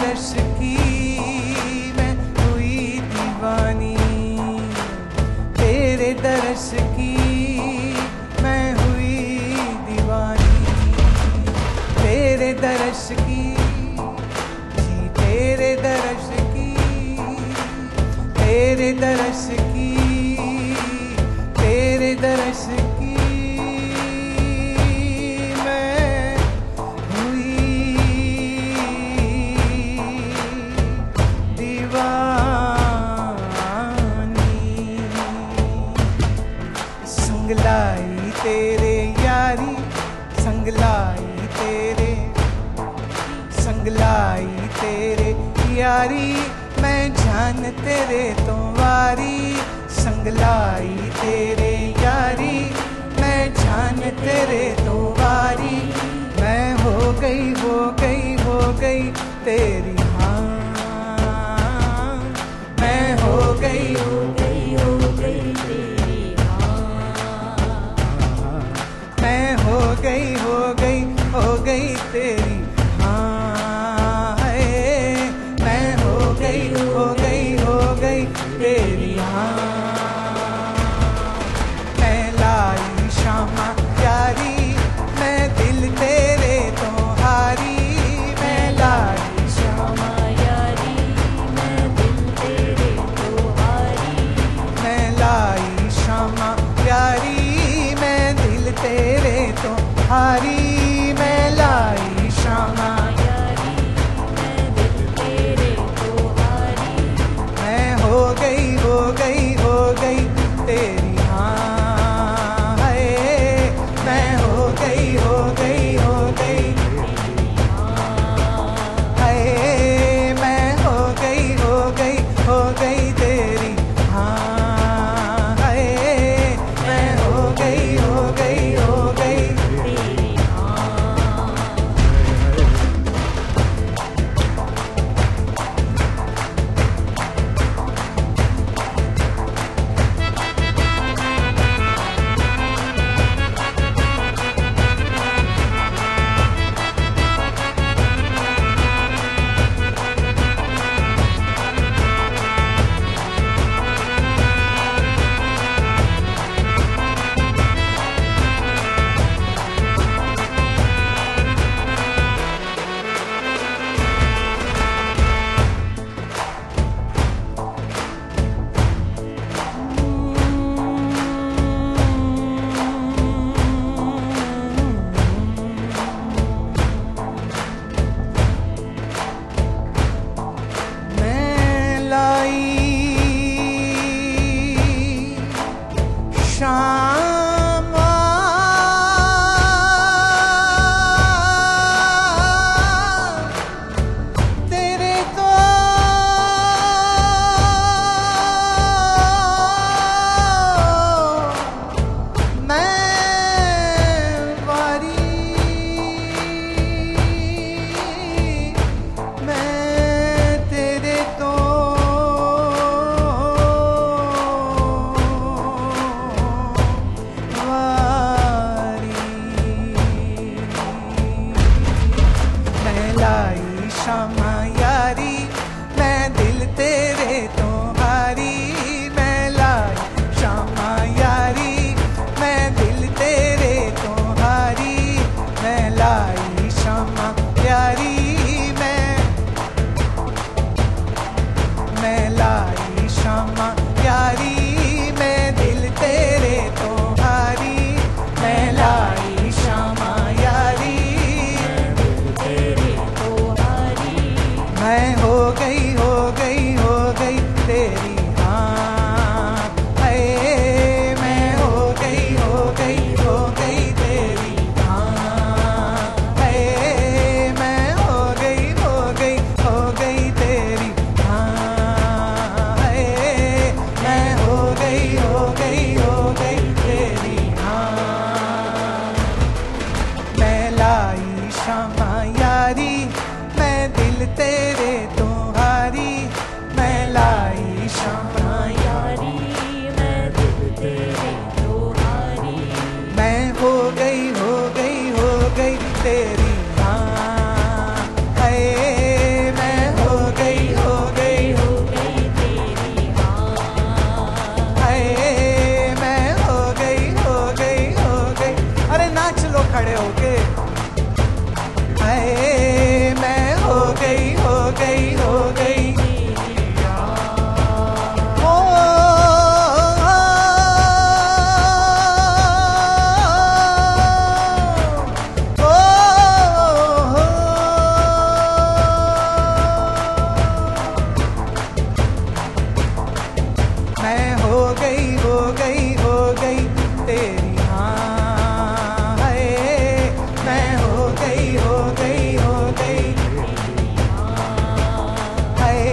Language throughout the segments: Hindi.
दर्श की मैं हुई दीवानी, तेरे दर्श की मैं हुई दीवानी, तेरे दर्श की जी, तेरे दर्श की, तेरे दर्श की, तेरे दर्श की मैं हुई दीवानी। संगलाई तेरे यारी, संगलाई तेरे, संगलाई तेरे यारी मैं जान तेरे तो वारी, संगलाई तेरे यारी मैं जान तेरे तो वारी, मैं हो गई हो गई हो गई तेरी हाँ, मैं हो गई हो गई हो गई तेरी हाँ, मैं हो गई हो गई हो गई तेरी हाँ, मैं हो गई हो गई हो गई तेरी हाँ। मैं लाई शामा यारी मैं दिल तेरे तो हारी, मैं लाई श्यामा यारी मैं दिल तेरे तो हारी, मैं लाई शामा यारी मैं दिल तेरे तो हारी, मैं लाई शामा यारी मैं दिल तेरे तो हारी, मैं हो गई हो गई हो गई तेरी हाँ, मैं हो गई हो गई हो गई मैं हो गई हो गई हो गई तेरी हाँ, मैं हो गई हो गई हो गई तेरी हाँ। मैं लाई शामा तेरे तो मैं वारी, मैं तेरे तो वारी, मैं लाई शामा यारी मैं दिल तेरे तो हारी, मैं लाई शामा यारी मैं दिल तेरे तो हारी, मैं लाई शामा यारी मैं लाई शामा यारी मैं दिल तेरे तो हारी, मैं लाई शामा यारी तेरे तो हारी, मैं हो गई हो गई तेरी हाँ, मैं हो गई हो गई तेरी हाँ, मैं हो गई हो गई तेरी हाँ, मैं हो गई तेरी हाँ। मैं लाई शामा यारी मैं दिल तेरे तो हारी, मैं लाई शामा हो गई तेरी हाँ। ओ, मैं हो गई तेरी हाँ है। मैं हो गई तेरी हाँ। है।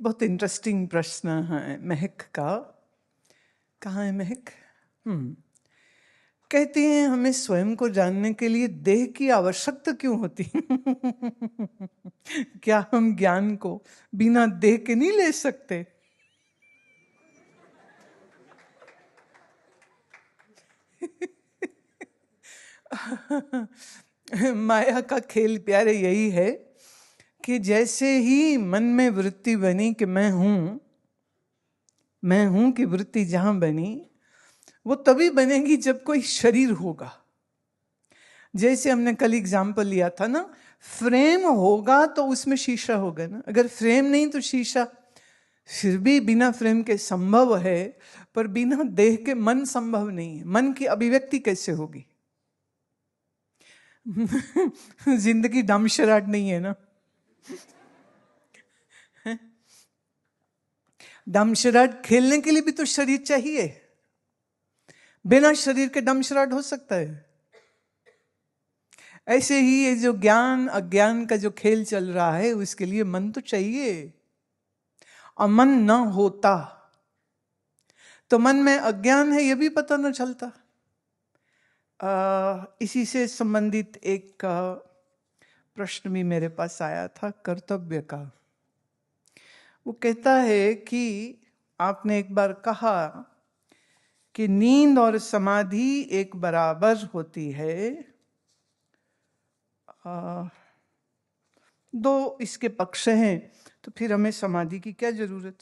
बहुत इंटरेस्टिंग प्रश्न है महक का। कहाँ है महक? कहती हैं हमें स्वयं को जानने के लिए देह की आवश्यकता क्यों होती? क्या हम ज्ञान को बिना देह के नहीं ले सकते? माया का खेल प्यारे यही है कि जैसे ही मन में वृत्ति बनी कि मैं हूं की वृत्ति जहां बनी, वो तभी बनेगी जब कोई शरीर होगा। जैसे हमने कल एग्जाम्पल लिया था ना, फ्रेम होगा तो उसमें शीशा होगा ना। अगर फ्रेम नहीं तो शीशा। फिर भी बिना फ्रेम के संभव है, पर बिना देह के मन संभव नहीं है। मन की अभिव्यक्ति कैसे होगी? जिंदगी डमशराट नहीं है ना। डमशराट खेलने के लिए भी तो शरीर चाहिए। बिना शरीर के डमशराट हो सकता है? ऐसे ही ये जो ज्ञान अज्ञान का जो खेल चल रहा है, उसके लिए मन तो चाहिए। और मन न होता तो मन में अज्ञान है ये भी पता न चलता। इसी से संबंधित एक प्रश्न भी मेरे पास आया था कर्तव्य का। वो कहता है कि आपने एक बार कहा कि नींद और समाधि एक बराबर होती है। दो इसके पक्ष हैं, तो फिर हमें समाधि की क्या जरूरत?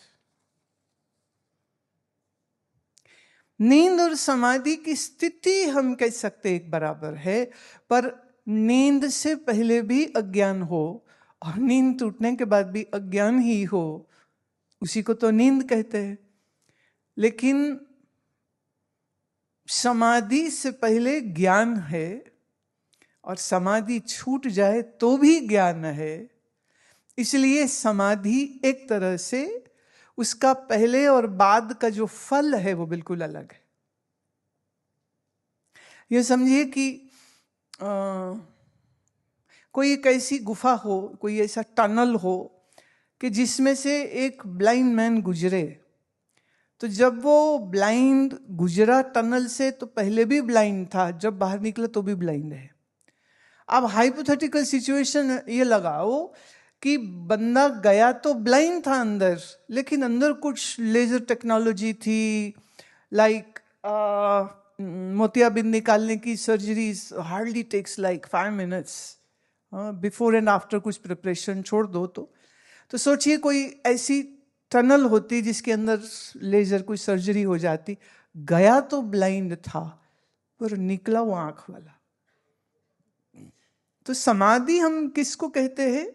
नींद और समाधि की स्थिति हम कह सकते एक बराबर है, पर नींद से पहले भी अज्ञान हो और नींद टूटने के बाद भी अज्ञान ही हो, उसी को तो नींद कहते हैं। लेकिन समाधि से पहले ज्ञान है और समाधि छूट जाए तो भी ज्ञान है। इसलिए समाधि एक तरह से उसका पहले और बाद का जो फल है वो बिल्कुल अलग है। ये समझिए कि कोई एक ऐसी गुफा हो, कोई ऐसा टनल हो कि जिसमें से एक ब्लाइंड मैन गुजरे। तो जब वो ब्लाइंड गुजरा टनल से तो पहले भी ब्लाइंड था, जब बाहर निकला तो भी ब्लाइंड है। अब हाइपोथेटिकल सिचुएशन ये लगाओ कि बंदा गया तो ब्लाइंड था अंदर, लेकिन अंदर कुछ लेजर टेक्नोलॉजी थी, लाइक मोतियाबिंद निकालने की surgery hardly takes like 5 minutes. Before and after कुछ प्रिपरेशन छोड़ दो तो सोचिए कोई ऐसी टनल होती जिसके अंदर लेजर कोई सर्जरी हो जाती। गया तो ब्लाइंड था पर निकला वो आंख वाला। तो समाधि हम किसको कहते हैं?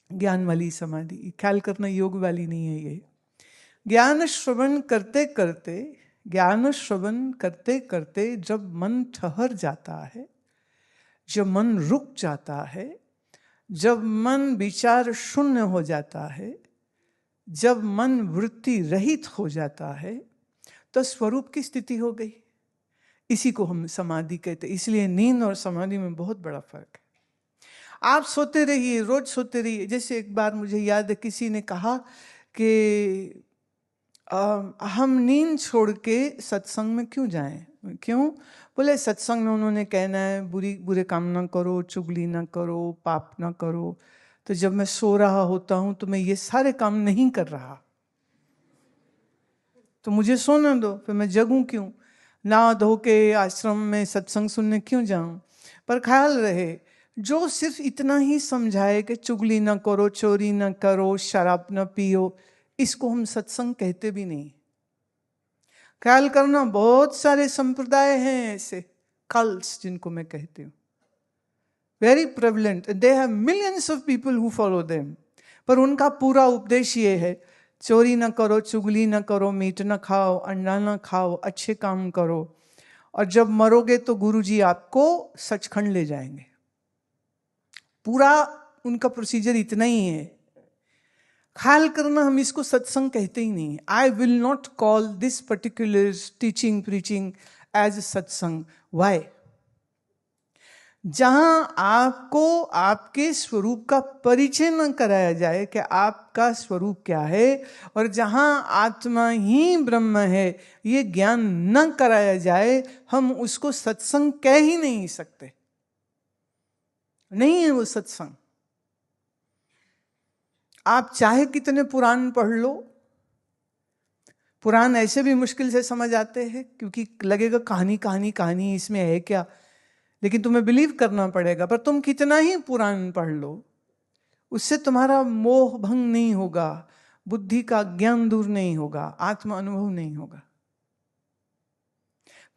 ज्ञान वाली समाधि। ख्याल करना योग वाली नहीं है ये। ज्ञान श्रवण करते करते जब मन ठहर जाता है, जब मन रुक जाता है, जब मन विचार शून्य हो जाता है, जब मन वृत्ति रहित हो जाता है, तो स्वरूप की स्थिति हो गई। इसी को हम समाधि कहते हैं। इसलिए नींद और समाधि में बहुत बड़ा फर्क है। आप सोते रहिए, रोज सोते रहिए। जैसे एक बार मुझे याद है किसी ने कहा कि हम नींद छोड़ के सत्संग में क्यों जाएं? क्यों? बोले सत्संग में उन्होंने कहना है बुरे काम ना करो, चुगली ना करो, पाप ना करो। तो जब मैं सो रहा होता हूं तो मैं ये सारे काम नहीं कर रहा, तो मुझे सोने दो, फिर मैं जगूं क्यों? ना धो के आश्रम में सत्संग सुनने क्यों जाऊं? पर ख्याल रहे, जो सिर्फ इतना ही समझाए कि चुगली ना करो, चोरी ना करो, शराब ना पियो, इसको हम सत्संग कहते भी नहीं। ख्याल करना, बहुत सारे संप्रदाय हैं ऐसे, कल्ट्स जिनको मैं कहती हूँ, very prevalent, they have millions of people who follow them, पर उनका पूरा उपदेश ये है चोरी ना करो, चुगली ना करो, मीट ना खाओ, अंडा ना खाओ, अच्छे काम करो, और जब मरोगे तो गुरुजी आपको सचखंड ले जाएंगे। पूरा उनका प्रोसीजर इतना ही है। ख्याल करना, हम इसको सत्संग कहते ही नहीं। I will not call this particular teaching preaching as satsang. Why? जहां आपको आपके स्वरूप का परिचय न कराया जाए कि आपका स्वरूप क्या है, और जहां आत्मा ही ब्रह्म है ये ज्ञान न कराया जाए, हम उसको सत्संग कह ही नहीं सकते। नहीं है वो सत्संग। आप चाहे कितने पुराण पढ़ लो, पुराण ऐसे भी मुश्किल से समझ आते हैं क्योंकि लगेगा कहानी कहानी कहानी, इसमें है क्या, लेकिन तुम्हें बिलीव करना पड़ेगा। पर तुम कितना ही पुराण पढ़ लो, उससे तुम्हारा मोह भंग नहीं होगा, बुद्धि का ज्ञान दूर नहीं होगा, आत्म अनुभव नहीं होगा।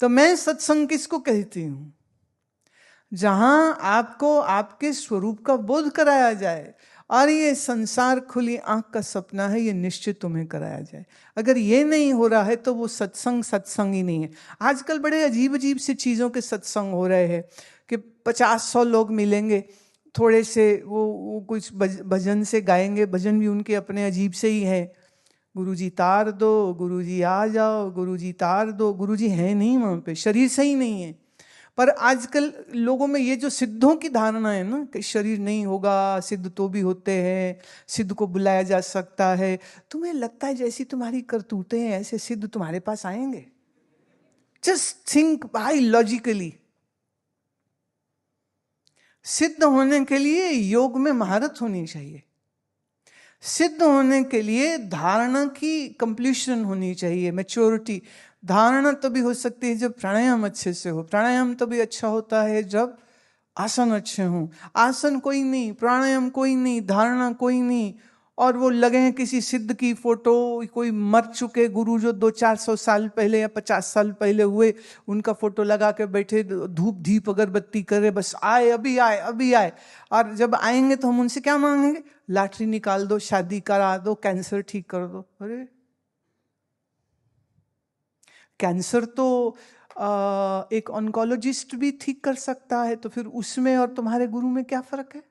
तो मैं सत्संग किसको कहती हूं? जहां आपको आपके स्वरूप का बोध कराया जाए, और ये संसार खुली आंख का सपना है, ये निश्चित तुम्हें कराया जाए। अगर ये नहीं हो रहा है तो वो सत्संग सत्संग ही नहीं है। आजकल बड़े अजीब अजीब सी चीज़ों के सत्संग हो रहे हैं कि 50-100 लोग मिलेंगे, थोड़े से वो कुछ भजन से गाएंगे, भजन भी उनके अपने अजीब से ही है। गुरुजी तार दो, गुरुजी आ जाओ, गुरुजी तार दो। गुरुजी है नहीं वहाँ पे, शरीर सही नहीं है। पर आजकल लोगों में ये जो सिद्धों की धारणा है ना कि शरीर नहीं होगा, सिद्ध तो भी होते हैं, सिद्ध को बुलाया जा सकता है। तुम्हें लगता है जैसी तुम्हारी करतूतें हैं ऐसे सिद्ध तुम्हारे पास आएंगे? Just think biologically. सिद्ध होने के लिए योग में महारत होनी चाहिए। सिद्ध होने के लिए धारणा की कंप्लीशन होनी चाहिए, मैच्योरिटी। धारणा तभी हो सकती है जब प्राणायाम अच्छे से हो। प्राणायाम तभी अच्छा होता है जब आसन अच्छे हों। आसन कोई नहीं, प्राणायाम कोई नहीं, धारणा कोई नहीं, और वो लगे हैं किसी सिद्ध की फोटो, कोई मर चुके गुरु जो 200-400 साल पहले या 50 साल पहले हुए, उनका फोटो लगा के बैठे, धूप दीप अगरबत्ती करे, बस आए अभी आए अभी आए। और जब आएंगे तो हम उनसे क्या मांगेंगे? लॉटरी निकाल दो, शादी करा दो, कैंसर ठीक कर दो। अरे कैंसर तो एक ऑन्कोलॉजिस्ट भी ठीक कर सकता है, तो फिर उसमें और तुम्हारे गुरु में क्या फर्क है?